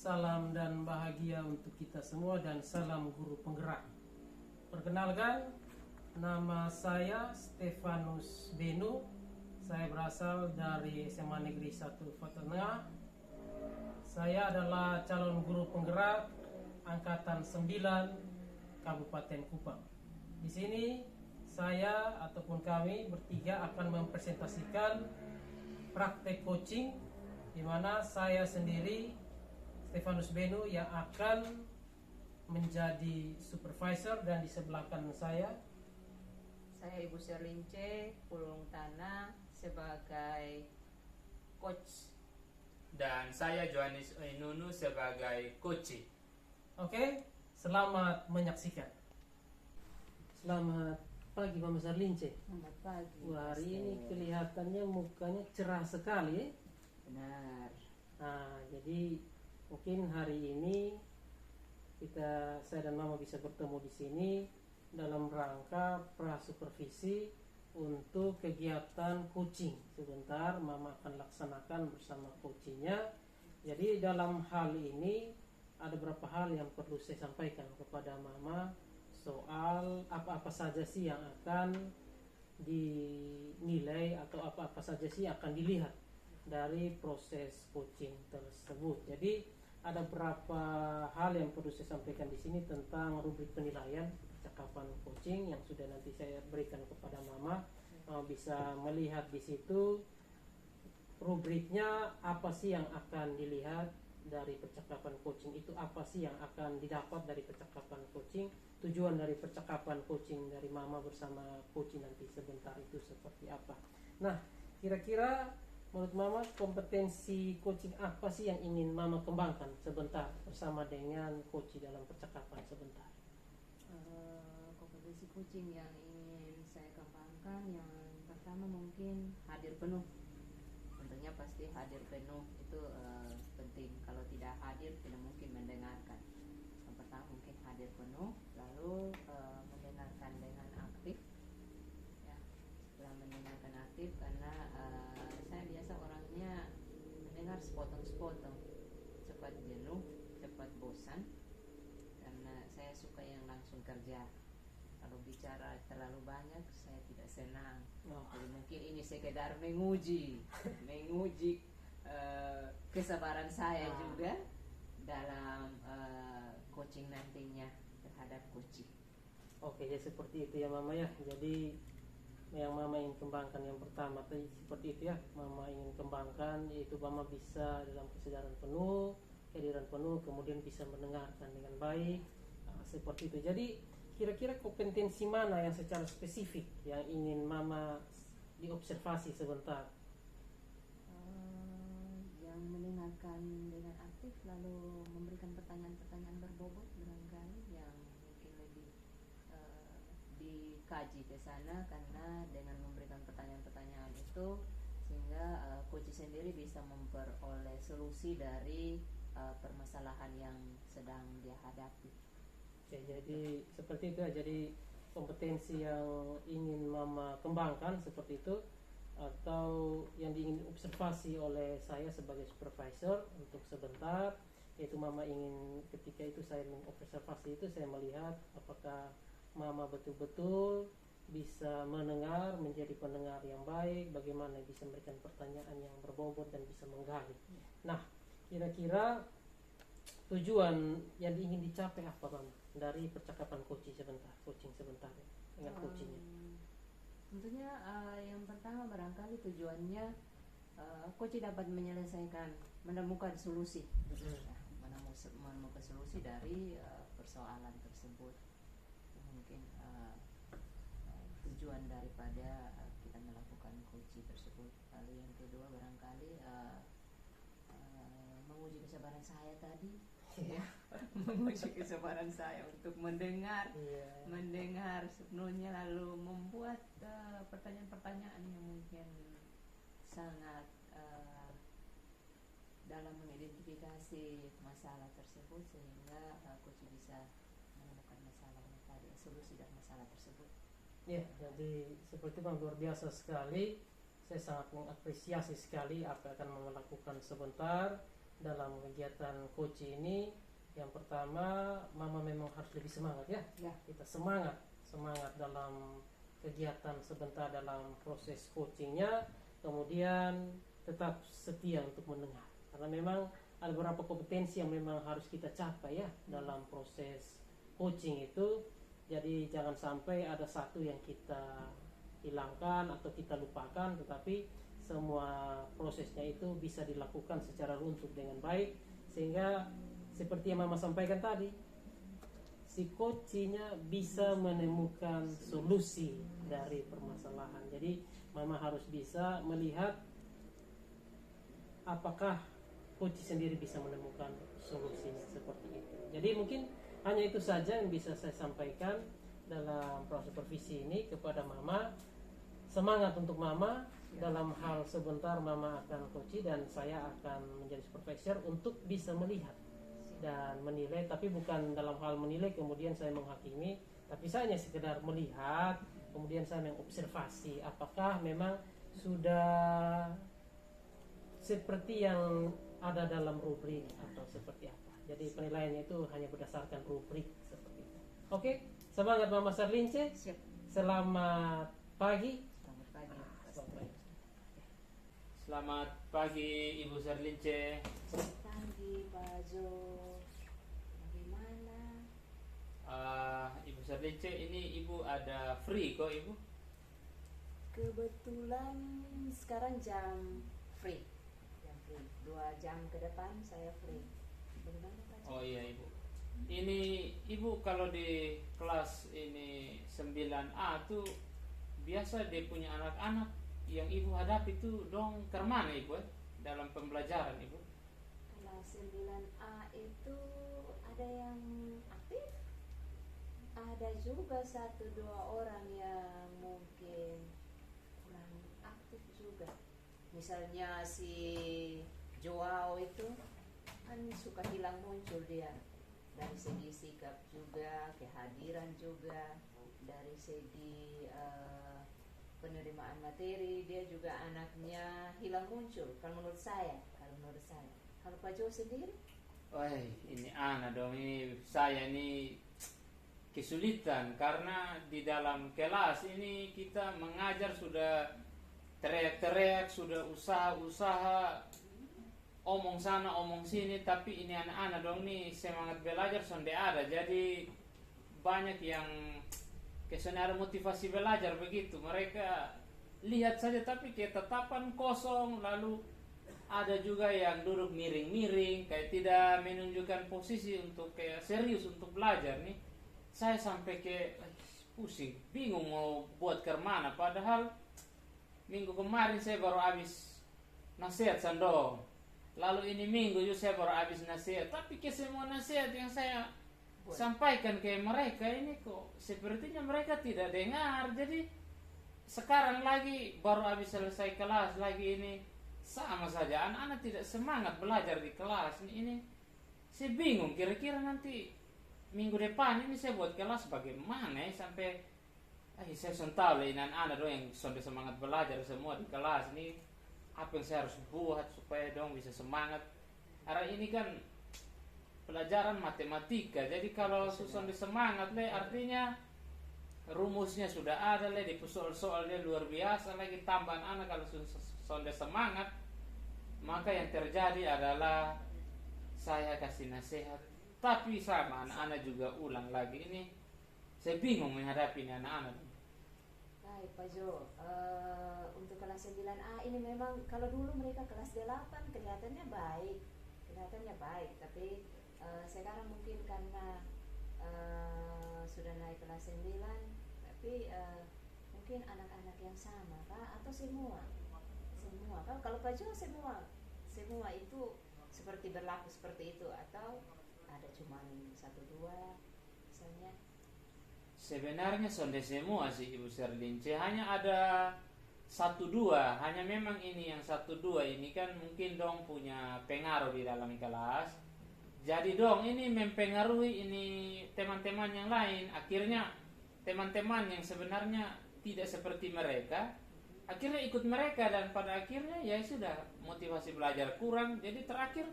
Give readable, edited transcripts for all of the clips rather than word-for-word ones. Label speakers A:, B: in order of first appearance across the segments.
A: salam dan bahagia untuk kita semua dan salam guru penggerak. Perkenalkan, nama saya Stefanus Benu. Saya berasal dari SMA Negeri 1 Fatengah. Saya adalah calon guru penggerak angkatan 9 Kabupaten Kupang. Di sini saya ataupun kami bertiga akan mempresentasikan praktek coaching, di mana saya sendiri Stefanus Benu yang akan menjadi supervisor, dan di sebelah kanan saya
B: Ibu Serlince Pulung Tanah sebagai coach.
C: Dan saya Johannes Ainunu sebagai coach.
A: Oke, selamat menyaksikan. Selamat pagi Mama Serlince.
B: Selamat pagi.
A: Wah, hari ini kelihatannya mukanya cerah sekali.
B: Benar.
A: Nah, jadi mungkin hari ini saya dan Mama bisa bertemu di sini dalam rangka prasupervisi untuk kegiatan coaching. Sebentar Mama akan laksanakan bersama coachingnya. Jadi dalam hal ini ada beberapa hal yang perlu saya sampaikan kepada Mama soal apa-apa saja sih yang akan dinilai atau apa-apa saja sih yang akan dilihat dari proses coaching tersebut. Jadi ada beberapa hal yang perlu saya sampaikan di sini tentang rubrik penilaian percakapan coaching yang sudah nanti saya berikan kepada Mama. Bisa melihat di situ rubriknya apa sih yang akan dilihat dari percakapan coaching itu, apa sih yang akan didapat dari percakapan coaching, tujuan dari percakapan coaching dari Mama bersama coaching nanti sebentar itu seperti apa. Nah, kira-kira menurut Mama kompetensi coaching apa sih yang ingin Mama kembangkan sebentar bersama dengan coach dalam percakapan sebentar?
B: Kompetensi coaching yang ingin saya kembangkan, yang pertama mungkin hadir penuh. Tentunya pasti hadir penuh itu penting. Kalau tidak hadir tidak mungkin mendengarkan. Yang pertama mungkin hadir penuh, lalu mendengarkan dengan aktif. Ya, setelah mendengarkan aktif, karena saya biasa orangnya mendengar sepotong-sepotong, cepat jenuh, cepat bosan, karena saya suka yang langsung kerja. Kalau bicara terlalu banyak saya tidak senang. Jadi mungkin ini sekedar menguji kesabaran saya juga dalam coaching nantinya terhadap coaching.
A: Oke, jadi seperti itu ya Mama ya. Jadi yang Mama ingin kembangkan yang pertama tadi seperti itu ya. Mama ingin kembangkan yaitu Mama bisa dalam kesadaran penuh, kehadiran penuh, kemudian bisa mendengarkan dengan baik. Seperti itu. Jadi kira-kira kompetensi mana yang secara spesifik yang ingin Mama diobservasi sebentar?
B: Yang mendengarkan dengan aktif, lalu memberikan pertanyaan-pertanyaan berbobot barangkali yang mungkin lebih dikaji ke sana, karena dengan memberikan pertanyaan-pertanyaan itu sehingga coach sendiri bisa memperoleh solusi dari permasalahan yang sedang dia hadapi.
A: Oke, jadi seperti itu ya. Jadi kompetensi yang ingin Mama kembangkan seperti itu, atau yang ingin observasi oleh saya sebagai supervisor untuk sebentar, yaitu Mama ingin ketika itu saya mengobservasi itu, saya melihat apakah Mama betul-betul bisa mendengar, menjadi pendengar yang baik, bagaimana bisa memberikan pertanyaan yang berbobot dan bisa menggali. Nah, kira-kira tujuan yang ingin dicapai apa Mama dari percakapan coaching sebentar ya, dengan coachingnya?
B: Tentunya yang pertama barangkali tujuannya coach dapat menemukan solusi, menemukan solusi dari persoalan tersebut. Mungkin tujuan daripada kita melakukan coaching tersebut. Lalu yang kedua barangkali menguji kesabaran saya tadi. Ya, menguji kesabaran saya untuk mendengar sepenuhnya, lalu membuat pertanyaan-pertanyaan yang mungkin sangat dalam mengidentifikasi masalah tersebut, sehingga coach bisa menemukan masalahnya tadi, solusi dari masalah tersebut.
A: Ya, jadi seperti itu luar biasa sekali. Saya sangat mengapresiasi sekali apa yang akan melakukan sebentar dalam kegiatan coaching ini, yang pertama mama memang harus lebih semangat ya.
B: Ya.
A: Kita semangat dalam kegiatan sebentar dalam proses coachingnya, kemudian tetap setia untuk mendengar, karena memang ada beberapa kompetensi yang memang harus kita capai ya dalam proses coaching itu. Jadi jangan sampai ada satu yang kita hilangkan atau kita lupakan, tetapi semua prosesnya itu bisa dilakukan secara runtut dengan baik, sehingga seperti yang mama sampaikan tadi, si coachnya bisa menemukan solusi dari permasalahan. Jadi mama harus bisa melihat apakah coach sendiri bisa menemukan solusinya seperti itu. Jadi mungkin hanya itu saja yang bisa saya sampaikan dalam proses supervisi ini kepada mama. Semangat untuk mama, dalam hal sebentar mama akan coach dan saya akan menjadi supervisor untuk bisa melihat dan menilai, tapi bukan dalam hal menilai kemudian saya menghakimi, tapi saya hanya sekedar melihat, kemudian saya mengobservasi apakah memang sudah seperti yang ada dalam rubrik atau seperti apa. Jadi penilaiannya itu hanya berdasarkan rubrik seperti itu. Oke, semangat Mama Sarlince.
B: Siap.
A: Selamat pagi.
B: Selamat pagi.
A: Selamat pagi.
C: Selamat pagi Ibu Sarlince.
B: Selamat pagi Pak Jo. Bagaimana?
C: Ibu Sarlince, ini Ibu ada free kok Ibu?
B: Kebetulan sekarang jam free. 2 jam ke depan saya free. Bagaimana Pak Jo?
C: Oh iya Ibu. Ini Ibu kalau di kelas ini 9A tuh biasa dia punya anak-anak yang Ibu hadapi itu dong kemana Ibu dalam pembelajaran Ibu?
B: Kelas 9A itu ada yang aktif, ada juga 1-2 orang yang mungkin kurang aktif juga. Misalnya si Joao itu kan suka hilang muncul dia, dari segi sikap juga, kehadiran juga, dari segi penerimaan materi dia juga anaknya hilang muncul kalau menurut saya. Kalau Pak Jo sendiri?
C: Wah, ini anak dong, ini saya ini kesulitan karena di dalam kelas ini kita mengajar sudah teriak-teriak, sudah usaha-usaha, omong sana omong sini, tapi ini anak-anak dong nih semangat belajar sonde ada. Jadi banyak yang kesenara motivasi belajar begitu. Mereka lihat saja tapi ketetapan kosong, lalu ada juga yang duduk miring-miring kayak tidak menunjukkan posisi untuk kayak serius untuk belajar nih. Saya sampai ke pusing, bingung mau buat kemana, padahal minggu kemarin saya baru habis nasihat sandong. Lalu ini minggu juga saya baru habis nasihat. Tapi ke semua nasihat yang saya sampaikan ke mereka ini kok sepertinya mereka tidak dengar. Jadi sekarang lagi baru habis selesai kelas lagi ini sama saja anak-anak tidak semangat belajar di kelas. Ini saya bingung kira-kira nanti minggu depan ini saya buat kelas bagaimana ya sampai saya tahu lah ini anak-anak dong yang sudah semangat belajar semua di kelas ini. Apa yang saya harus buat supaya dong bisa semangat? Karena ini kan pelajaran matematika. Jadi kalau susun semangat le, artinya rumusnya sudah ada le, di soal-soalnya luar biasa lagi, tambahan anak kalau sudah semangat, maka yang terjadi adalah saya kasih nasihat, tapi sama anak-anak juga ulang lagi. Ini saya bingung menghadapi ini anak-anak.
B: Baik Pak Jo, untuk kelas 9A ini memang kalau dulu mereka kelas 8 kelihatannya baik, tapi sekarang mungkin karena sudah naik kelas 9, tapi mungkin anak-anak yang sama Pak, atau semua kalau Pak Jo semua itu seperti berlaku seperti itu, atau ada cuma 1-2 misalnya?
C: Sebenarnya sonde semua sih Ibu Sarlince, hanya ada 1-2, hanya memang ini yang 1-2 ini kan mungkin dong punya pengaruh di dalam kelas. Jadi dong ini mempengaruhi ini teman-teman yang lain. Akhirnya teman-teman yang sebenarnya tidak seperti mereka akhirnya ikut mereka, dan pada akhirnya ya sudah motivasi belajar kurang. Jadi terakhir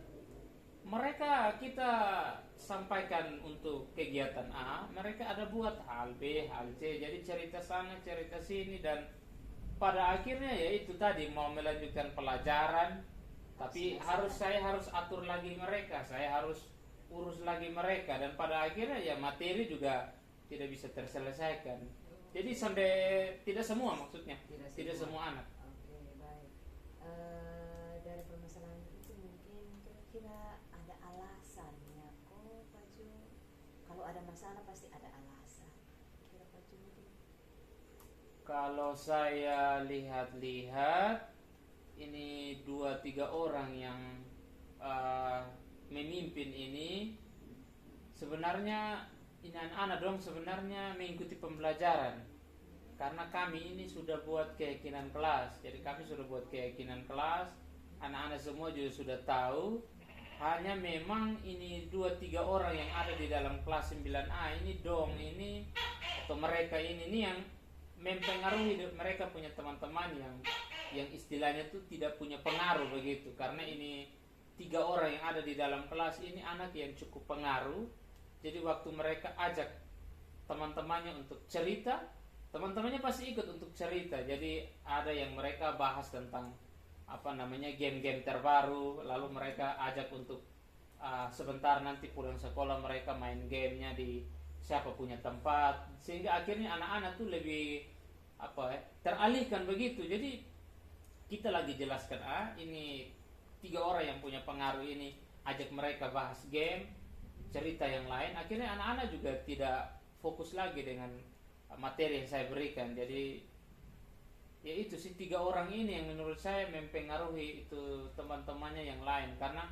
C: mereka kita sampaikan untuk kegiatan A, mereka ada buat hal B, hal C, jadi cerita sana, cerita sini, dan pada akhirnya ya itu tadi mau melanjutkan pelajaran, tapi saya harus atur lagi mereka, saya harus urus lagi mereka, dan pada akhirnya ya materi juga tidak bisa terselesaikan. Jadi sampai tidak semua maksudnya, tidak semua anak.
B: Oke, baik. Dari permasalahan itu mungkin kira-kira ada alasannya kok Pak Jo. Kalau ada masalah pasti ada alasan. Kira Pak Jo mungkin.
C: Kalau saya lihat-lihat, ini 2-3 orang yang memimpin ini sebenarnya ini anak-anak dong sebenarnya mengikuti pembelajaran, karena kami ini sudah buat keyakinan kelas. Jadi kami sudah buat keyakinan kelas, anak-anak semua juga sudah tahu. Hanya memang ini 2-3 orang yang ada di dalam kelas 9A ini dong ini atau mereka ini yang mempengaruhi mereka punya teman-teman yang istilahnya tuh tidak punya pengaruh begitu, karena ini 3 orang yang ada di dalam kelas ini anak yang cukup pengaruh. Jadi waktu mereka ajak teman-temannya untuk cerita, teman-temannya pasti ikut untuk cerita. Jadi ada yang mereka bahas tentang game-game terbaru, lalu mereka ajak untuk sebentar nanti pulang sekolah mereka main gamenya di siapa punya tempat, sehingga akhirnya anak-anak tuh lebih teralihkan begitu. Jadi kita lagi jelaskan ini 3 orang yang punya pengaruh ini, ajak mereka bahas game, cerita yang lain, akhirnya anak-anak juga tidak fokus lagi dengan materi yang saya berikan. Jadi ya itu sih 3 orang ini yang menurut saya mempengaruhi itu teman-temannya yang lain, karena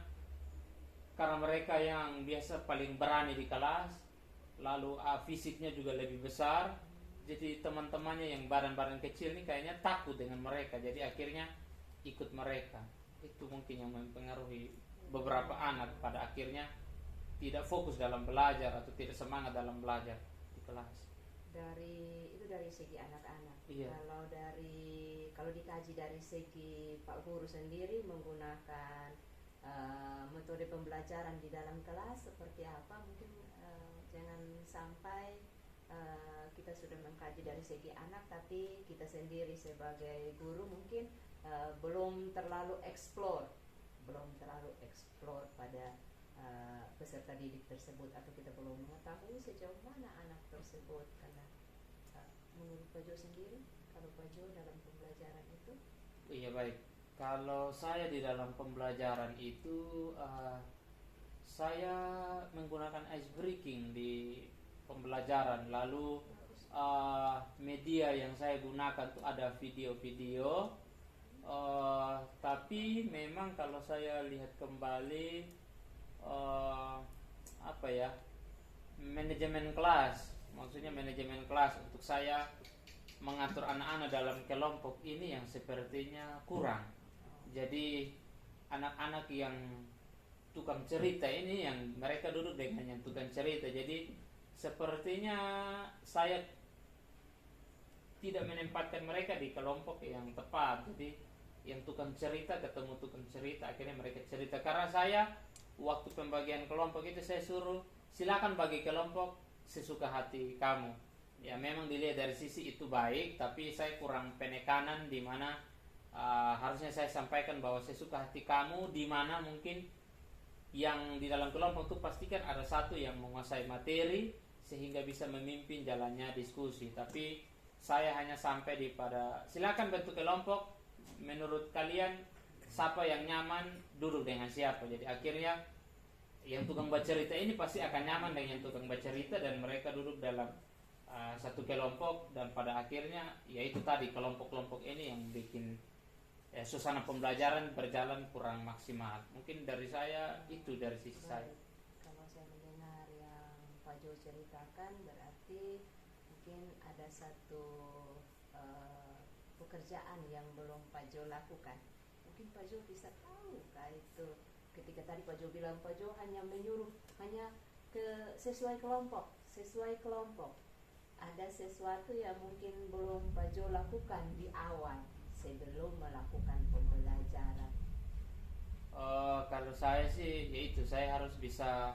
C: mereka yang biasa paling berani di kelas, lalu fisiknya juga lebih besar. Jadi teman-temannya yang badan-badan kecil ini kayaknya takut dengan mereka, jadi akhirnya ikut mereka. Itu mungkin yang mempengaruhi beberapa anak pada akhirnya tidak fokus dalam belajar atau tidak semangat dalam belajar di kelas.
B: Dari segi anak-anak.
C: Iya.
B: Kalau dikaji dari segi Pak Guru sendiri menggunakan metode pembelajaran di dalam kelas seperti apa, mungkin jangan sampai kita sudah mengkaji dari segi anak tapi kita sendiri sebagai guru mungkin belum terlalu explore pada peserta didik tersebut, atau kita belum mengetahui sejauh mana anak tersebut. Karena menurut Pak Jo sendiri, kalau Pak Jo dalam pembelajaran itu?
C: Iya, baik. Kalau saya di dalam pembelajaran itu saya menggunakan ice breaking di pembelajaran. Lalu media yang saya gunakan tuh ada video-video. Tapi memang kalau saya lihat kembali manajemen kelas, maksudnya manajemen kelas untuk saya mengatur anak-anak dalam kelompok ini yang sepertinya kurang. Jadi anak-anak yang tukang cerita ini yang mereka duduk dengan yang tukang cerita, jadi sepertinya saya tidak menempatkan mereka di kelompok yang tepat. Jadi yang tukang cerita ketemu tukang cerita, akhirnya mereka cerita. Karena saya waktu pembagian kelompok itu saya suruh silakan bagi kelompok sesuka hati kamu. Ya memang dilihat dari sisi itu baik, tapi saya kurang penekanan di mana harusnya saya sampaikan bahwa sesuka hati kamu, di mana mungkin yang di dalam kelompok itu pastikan ada satu yang menguasai materi sehingga bisa memimpin jalannya diskusi. Tapi saya hanya sampai di pada silakan bentuk kelompok, menurut kalian siapa yang nyaman duduk dengan siapa. Jadi akhirnya yang tukang bercerita ini pasti akan nyaman dengan yang tukang bercerita, dan mereka duduk dalam satu kelompok, dan pada akhirnya yaitu tadi kelompok-kelompok ini yang bikin suasana pembelajaran berjalan kurang maksimal. Mungkin dari saya itu, dari sisi saya.
B: Kalau saya mendengar yang Pak Jo ceritakan, berarti mungkin ada satu pekerjaan yang belum Pak Jo lakukan. Mungkin Pak Jo bisa tahu itu ketika tadi Pak Jo bilang Pak Jo hanya menyuruh hanya sesuai kelompok. Ada sesuatu yang mungkin belum Pak Jo lakukan di awal sebelum melakukan pembelajaran.
C: Kalau saya sih yaitu saya harus bisa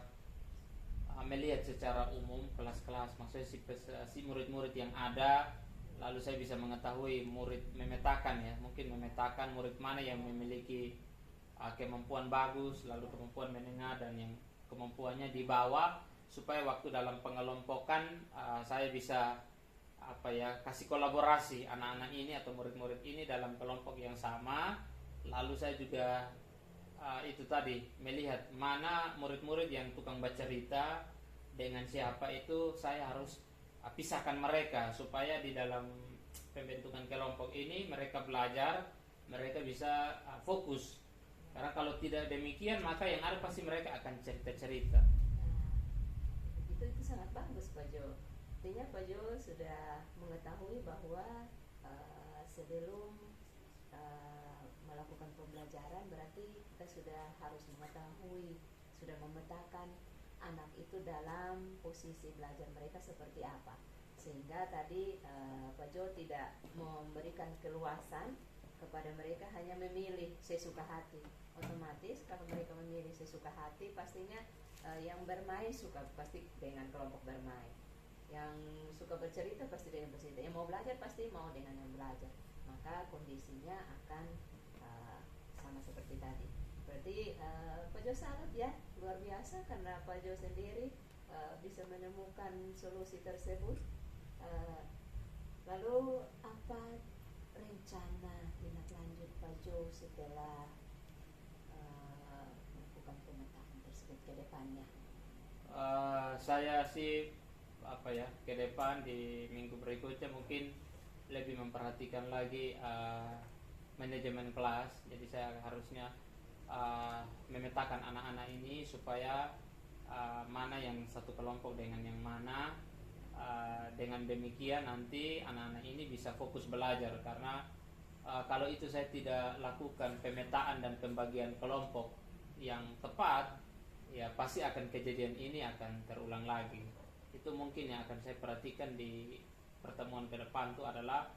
C: melihat secara umum kelas-kelas, maksudnya si murid-murid yang ada, lalu saya bisa mengetahui murid memetakan ya, mungkin memetakan murid mana yang memiliki kemampuan bagus, lalu kemampuan menengah dan yang kemampuannya di bawah, supaya waktu dalam pengelompokan saya bisa kasih kolaborasi anak-anak ini atau murid-murid ini dalam kelompok yang sama. Lalu saya juga itu tadi melihat mana murid-murid yang tukang baca cerita dengan siapa, itu saya harus pisahkan mereka supaya di dalam pembentukan kelompok ini mereka belajar, mereka bisa fokus. Karena kalau tidak demikian maka yang ada pasti mereka akan cerita-cerita.
B: Itu sangat bagus Pak Jo. Artinya Pak Jo sudah mengetahui bahwa sebelum melakukan pembelajaran berarti kita sudah harus mengetahui, sudah memetakan anak itu dalam posisi belajar mereka seperti apa, sehingga tadi Pak Jo tidak memberikan keluasan kepada mereka hanya memilih sesuka hati. Otomatis kalau mereka memilih sesuka hati, pastinya yang bermain suka pasti dengan kelompok bermain, yang suka bercerita pasti dengan bercerita, yang mau belajar pasti mau dengan yang belajar, maka kondisinya akan sama seperti tadi. Berarti Pak Jo salut ya, luar biasa karena Pak Jo sendiri bisa menemukan solusi tersebut. Lalu apa rencana tindak lanjut Pak Jo setelah melakukan pemetaan tersebut ke depannya?
C: Saya sih ke depan di minggu berikutnya mungkin lebih memperhatikan lagi manajemen kelas. Jadi saya harusnya memetakan anak-anak ini supaya mana yang satu kelompok dengan yang mana. Dengan demikian nanti anak-anak ini bisa fokus belajar, karena kalau itu saya tidak lakukan pemetaan dan pembagian kelompok yang tepat, ya pasti akan kejadian ini akan terulang lagi. Itu mungkin yang akan saya perhatikan di pertemuan ke depan itu adalah,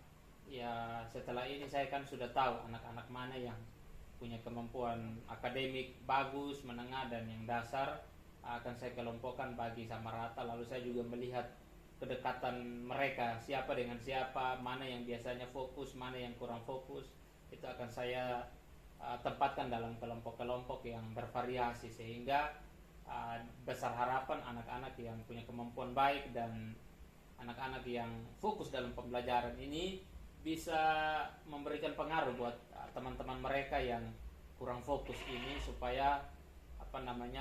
C: ya setelah ini saya kan sudah tahu anak-anak mana yang punya kemampuan akademik bagus, menengah dan yang dasar, akan saya kelompokkan bagi sama rata. Lalu saya juga melihat kedekatan mereka, siapa dengan siapa, mana yang biasanya fokus, mana yang kurang fokus, itu akan saya tempatkan dalam kelompok-kelompok yang bervariasi, sehingga besar harapan anak-anak yang punya kemampuan baik dan anak-anak yang fokus dalam pembelajaran ini bisa memberikan pengaruh buat teman-teman mereka yang kurang fokus ini, supaya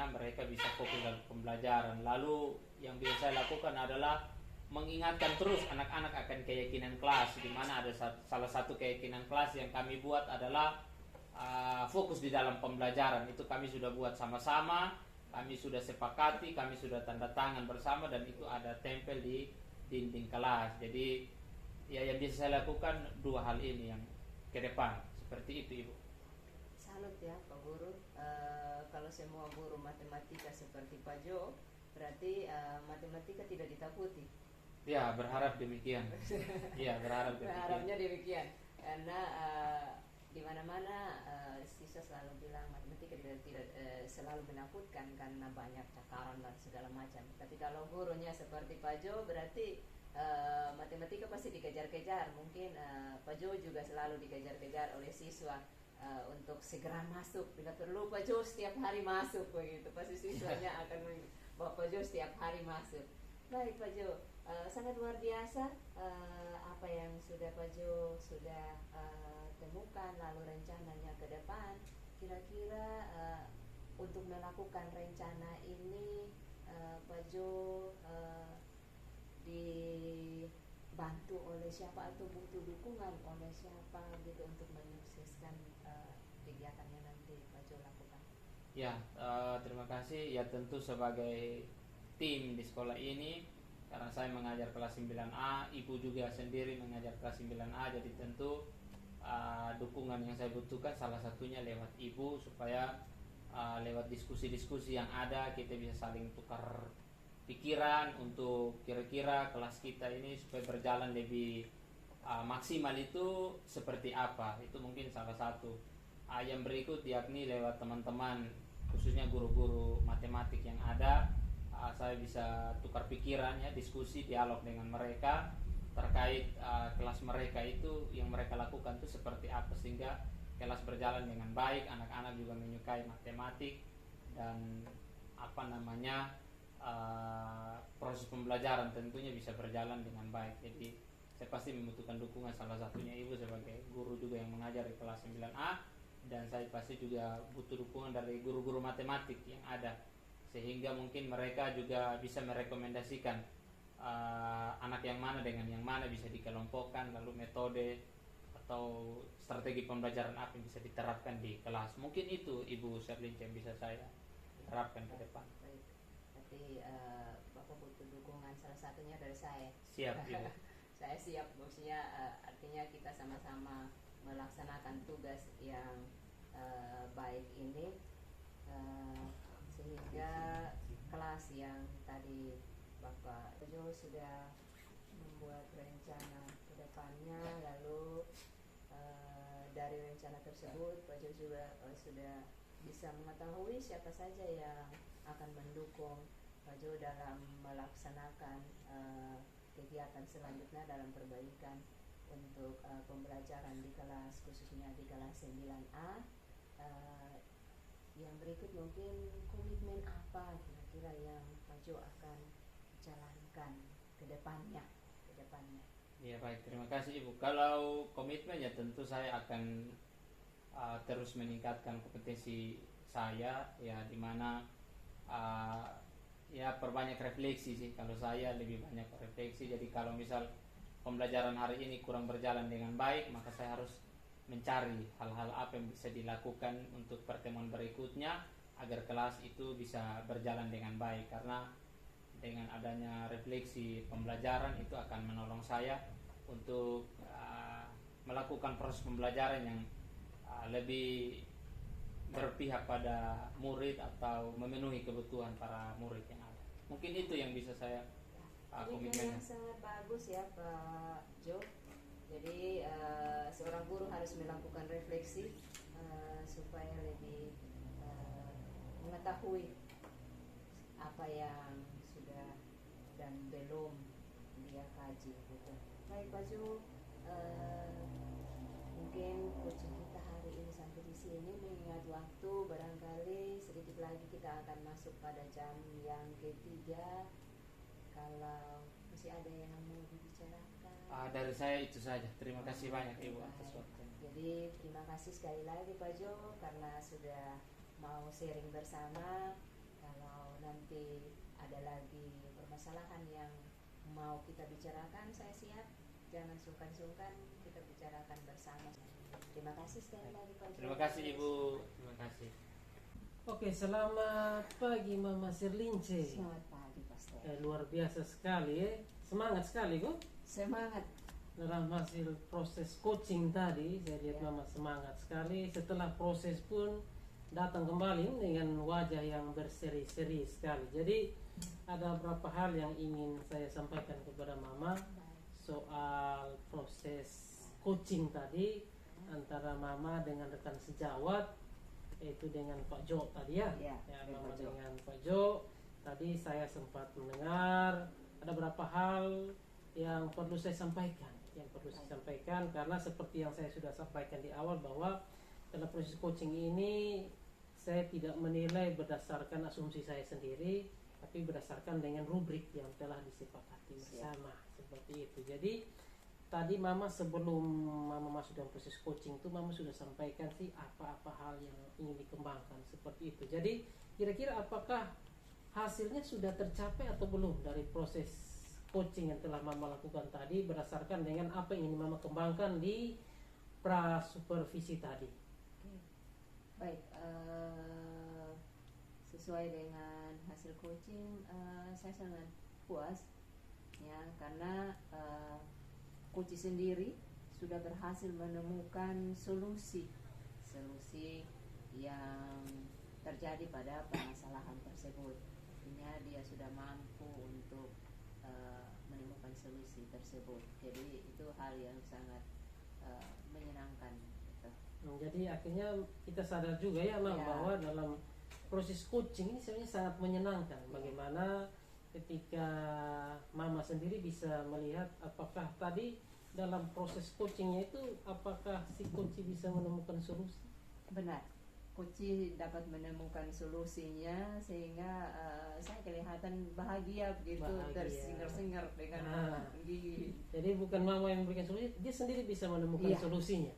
C: mereka bisa fokus dalam pembelajaran. Lalu yang bisa saya lakukan adalah mengingatkan terus anak-anak akan keyakinan kelas, di mana ada salah satu keyakinan kelas yang kami buat adalah fokus di dalam pembelajaran. Itu kami sudah buat sama-sama, kami sudah sepakati, kami sudah tanda tangan bersama, dan itu ada tempel di dinding kelas. Jadi ya yang bisa saya lakukan dua hal ini yang ke depan, seperti itu Ibu.
B: Salut ya Pak Guru. Kalau semua guru matematika seperti Pak Jo, berarti matematika tidak ditakuti.
C: Ya, berharap demikian. Ya, berharap demikian.
B: Berharapnya demikian. Karena di mana-mana siswa selalu bilang matematika tidak selalu menakutkan karena banyak cakaran dan segala macam. Tapi kalau gurunya seperti Pak Jo, berarti matematika pasti dikejar-kejar. Mungkin Pak Jo juga selalu dikejar-kejar oleh siswa untuk segera masuk. Bila perlu Pak Jo setiap hari masuk begitu. Pasti siswanya akan bawa Pak Jo setiap hari masuk. Baik Pak Jo, sangat luar biasa apa yang sudah Pak Jo sudah temukan, lalu rencananya ke depan. Kira-kira untuk melakukan rencana ini Pak Jo dibantu oleh siapa atau butuh dukungan oleh siapa gitu untuk menyukseskan kegiatan yang nanti Pak Jo lakukan?
C: Ya, terima kasih. Ya tentu sebagai tim di sekolah ini, karena saya mengajar kelas 9A, Ibu juga sendiri mengajar kelas 9A, jadi tentu dukungan yang saya butuhkan salah satunya lewat Ibu, supaya lewat diskusi-diskusi yang ada kita bisa saling tukar pikiran untuk kira-kira kelas kita ini supaya berjalan lebih maksimal itu seperti apa. Itu mungkin salah satu. Yang berikut yakni lewat teman-teman khususnya guru-guru matematik yang ada. Saya bisa tukar pikiran ya, diskusi, dialog dengan mereka terkait kelas mereka itu yang mereka lakukan itu seperti apa sehingga kelas berjalan dengan baik, anak-anak juga menyukai matematik dan proses pembelajaran tentunya bisa berjalan dengan baik. Jadi saya pasti membutuhkan dukungan, salah satunya Ibu sebagai guru juga yang mengajar di kelas 9A, dan saya pasti juga butuh dukungan dari guru-guru matematik yang ada sehingga mungkin mereka juga bisa merekomendasikan anak yang mana dengan yang mana bisa dikelompokkan, lalu metode atau strategi pembelajaran apa yang bisa diterapkan di kelas. Mungkin itu Ibu Sherlyn yang bisa saya terapkan ke depan.
B: Baik. Berarti Bapak butuh dukungan salah satunya dari saya.
C: Siap Ibu.
B: Saya siap, maksudnya artinya kita sama-sama melaksanakan tugas yang baik ini sehingga kelas yang tadi Bapak Jo sudah membuat rencana ke depannya, lalu dari rencana tersebut Pak Jo juga sudah bisa mengetahui siapa saja yang akan mendukung Pak Jo dalam melaksanakan kegiatan selanjutnya dalam perbaikan untuk pembelajaran di kelas, khususnya di kelas 9A. Yang berikut mungkin komitmen apa kira-kira yang Pak Jo akan jalankan ke depannya.
C: Ya baik, terima kasih Ibu. Kalau komitmennya tentu saya akan terus meningkatkan kompetensi saya ya, dimana ya perbanyak refleksi sih. Kalau saya lebih banyak refleksi, jadi kalau misal pembelajaran hari ini kurang berjalan dengan baik, maka saya harus mencari hal-hal apa yang bisa dilakukan untuk pertemuan berikutnya agar kelas itu bisa berjalan dengan baik, karena dengan adanya refleksi pembelajaran itu akan menolong saya untuk melakukan proses pembelajaran yang lebih berpihak pada murid atau memenuhi kebutuhan para murid yang ada. Mungkin itu yang bisa saya komitmen.
B: Yang sangat bagus ya Pak Jo. Jadi seorang guru harus melakukan refleksi supaya lebih mengetahui apa yang sudah dan belum dia kaji gitu. Baik Pak Jo, mungkin coaching kita hari ini sampai di sini, mengingat waktu barangkali sedikit lagi kita akan masuk pada jam yang ketiga. Kalau masih ada yang mau dibicarakan?
C: Dari saya itu saja. Terima kasih banyak Ibu atas waktunya.
B: Jadi terima kasih sekali lagi Pak Jo karena sudah mau sharing bersama. Kalau nanti ada lagi permasalahan yang mau kita bicarakan, saya siap. Jangan sungkan-sungkan, kita bicarakan bersama. Terima kasih sekali lagi Pak Jo.
C: Terima kasih Ibu. Terima kasih.
A: Oke, selamat pagi Mama Sherlince.
B: Selamat pagi Pastor.
A: Luar biasa sekali ya. Semangat sekali kok.
B: Semangat.
A: Dalam hasil proses coaching tadi, saya lihat Mama semangat sekali. Setelah proses pun datang kembali dengan wajah yang berseri-seri sekali. Jadi ada beberapa hal yang ingin saya sampaikan kepada Mama soal proses coaching tadi antara Mama dengan rekan sejawat, yaitu dengan Pak Jo tadi ya. Mama dengan Pak Jo. Tadi saya sempat mendengar ada beberapa hal yang perlu saya sampaikan, karena seperti yang saya sudah sampaikan di awal bahwa dalam proses coaching ini saya tidak menilai berdasarkan asumsi saya sendiri, tapi berdasarkan dengan rubrik yang telah disepakati bersama. Seperti itu. Jadi tadi Mama sebelum Mama masuk dalam proses coaching itu Mama sudah sampaikan sih apa-apa hal yang ingin dikembangkan seperti itu. Jadi kira-kira apakah hasilnya sudah tercapai atau belum dari proses coaching yang telah Mama lakukan tadi berdasarkan dengan apa yang ingin Mama kembangkan di pra-supervisi tadi?
B: Baik, sesuai dengan hasil coaching saya sangat puas ya, karena coach sendiri sudah berhasil menemukan solusi yang terjadi pada permasalahan tersebut. Artinya dia sudah mampu untuk menemukan solusi tersebut. Jadi itu hal yang sangat menyenangkan gitu.
A: Jadi akhirnya kita sadar juga ya Mam, bahwa dalam proses coaching ini sebenarnya sangat menyenangkan. Bagaimana ketika mama sendiri bisa melihat apakah tadi dalam proses coachingnya itu apakah si coach bisa menemukan solusi.
B: Benar, Kuci dapat menemukan solusinya sehingga saya kelihatan bahagia begitu,
A: Bahagia.
B: tersinger-singer dengan gigi.
A: Jadi bukan mama yang memberikan solusi, dia sendiri bisa menemukan
B: Iya.
A: solusinya.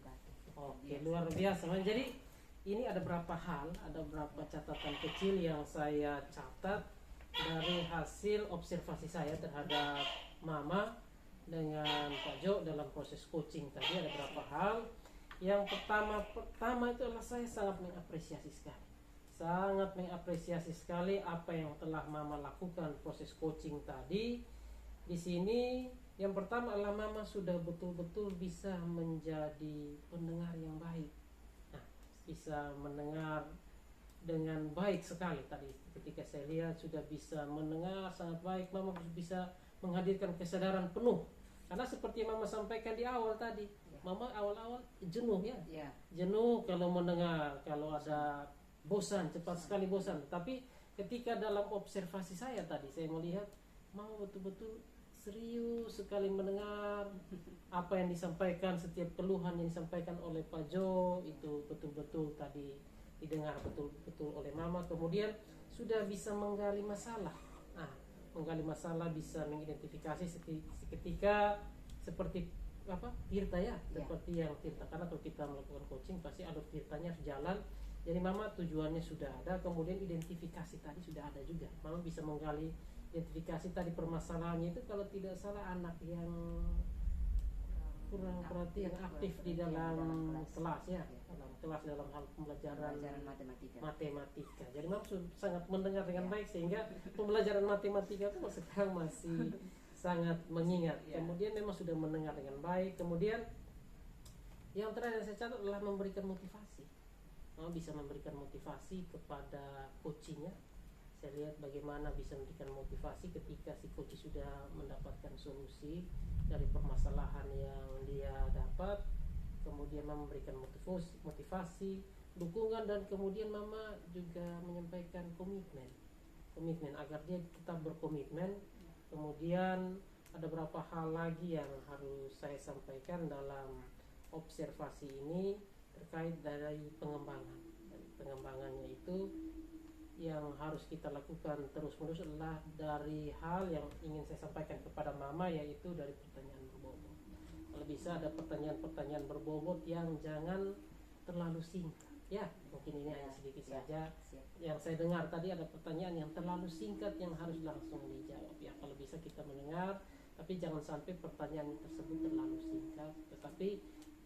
A: Oke, luar biasa. Jadi ini ada beberapa hal, ada beberapa catatan kecil yang saya catat dari hasil observasi saya terhadap mama dengan Pak Jo dalam proses coaching tadi. Ada beberapa hal. Yang pertama itu adalah saya sangat mengapresiasi sekali apa yang telah mama lakukan proses coaching tadi. Di sini yang pertama adalah mama sudah betul-betul bisa menjadi pendengar yang baik. Nah, bisa mendengar dengan baik sekali tadi. Ketika saya lihat sudah bisa mendengar sangat baik, mama bisa menghadirkan kesadaran penuh. Karena seperti yang mama sampaikan di awal tadi, mama awal-awal jenuh ya. Jenuh kalau mendengar, kalau ada bosan, cepat sekali bosan. Tapi ketika dalam observasi saya tadi, saya melihat mama betul-betul serius sekali mendengar apa yang disampaikan, setiap keluhan yang disampaikan oleh Pak Jo itu betul-betul tadi didengar betul-betul oleh mama. Kemudian sudah bisa menggali masalah. Menggali masalah, bisa mengidentifikasi ketika seperti Tirta ya, seperti yang Tirta, karena kalau kita melakukan coaching pasti ada Tirtanya harus jalan. Jadi mama tujuannya sudah ada, kemudian identifikasi tadi sudah ada juga. Mama bisa menggali identifikasi tadi permasalahannya itu kalau tidak salah anak yang kurang perhatian aktif di dalam kelas ya, dalam kelas dalam hal pembelajaran matematika. Jadi mama sangat mendengar dengan baik sehingga pembelajaran matematika itu sekarang masih sangat mengingat. Kemudian memang sudah mendengar dengan baik. Kemudian yang terakhir yang saya catat adalah memberikan motivasi. Mama bisa memberikan motivasi kepada coachingnya. Saya lihat bagaimana bisa memberikan motivasi ketika si coach sudah mendapatkan solusi dari permasalahan yang dia dapat. Kemudian mama memberikan motivasi, dukungan, dan kemudian mama juga menyampaikan komitmen agar dia tetap berkomitmen. Kemudian ada beberapa hal lagi yang harus saya sampaikan dalam observasi ini terkait dari pengembangan. Pengembangannya itu yang harus kita lakukan terus-menerus adalah dari hal yang ingin saya sampaikan kepada mama, yaitu dari pertanyaan berbobot. Kalau bisa ada pertanyaan-pertanyaan berbobot yang jangan terlalu singkat. Ya, mungkin ini hanya sedikit saja yang saya dengar tadi, ada pertanyaan yang terlalu singkat yang harus langsung dijawab. Ya, kalau bisa kita mendengar, tapi jangan sampai pertanyaan tersebut terlalu singkat. Tetapi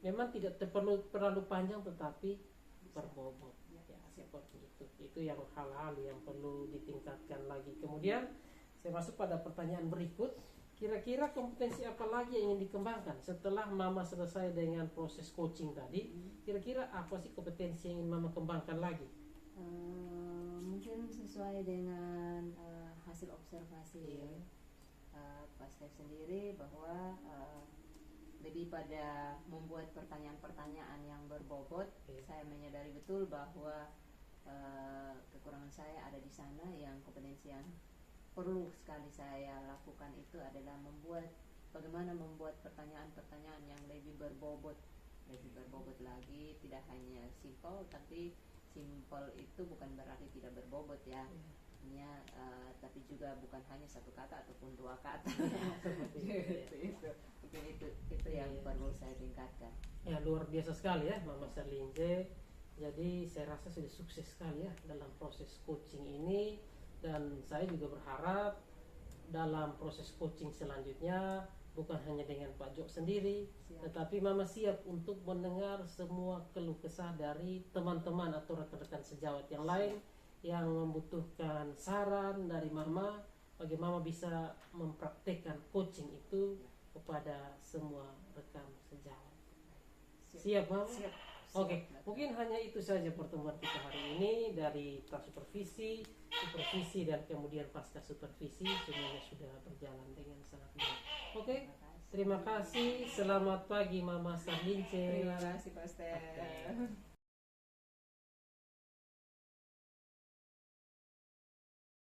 A: memang tidak terlalu panjang, tetapi berbobot. Ya, seperti itu. Itu yang hal-hal yang perlu ditingkatkan lagi. Kemudian saya masuk pada pertanyaan berikut. Kira-kira kompetensi apa lagi yang ingin dikembangkan setelah mama selesai dengan proses coaching tadi? Kira-kira apa sih kompetensi yang ingin mama kembangkan lagi?
B: Mungkin sesuai dengan hasil observasi Pak Stef sendiri, bahwa lebih pada membuat pertanyaan-pertanyaan yang berbobot. Saya menyadari betul bahwa kekurangan saya ada di sana. Yang kompetensi yang perlu sekali saya lakukan itu adalah bagaimana membuat pertanyaan-pertanyaan yang lebih berbobot lagi. Tidak hanya simple, tapi simple itu bukan berarti tidak berbobot ya. Tapi juga bukan hanya satu kata ataupun dua kata. itu yang perlu saya tingkatkan.
A: Ya, luar biasa sekali ya Mama Serlinje. Jadi saya rasa sudah sukses sekali ya dalam proses coaching ini, dan saya juga berharap dalam proses coaching selanjutnya bukan hanya dengan Pak Jok sendiri, tetapi Mama siap untuk mendengar semua keluh kesah dari teman-teman atau rekan-rekan sejawat yang lain yang membutuhkan saran dari Mama, bagaimana bisa mempraktekkan coaching itu kepada semua rekan sejawat. Siap Mama?
B: Siap.
A: Oke, mungkin hanya itu saja pertemuan kita hari ini dari supervisi, dan kemudian pasca supervisi, semuanya sudah berjalan dengan sangat baik. Oke, terima kasih. Selamat pagi Mama Serlinje.
B: Terima kasih Pak Stef.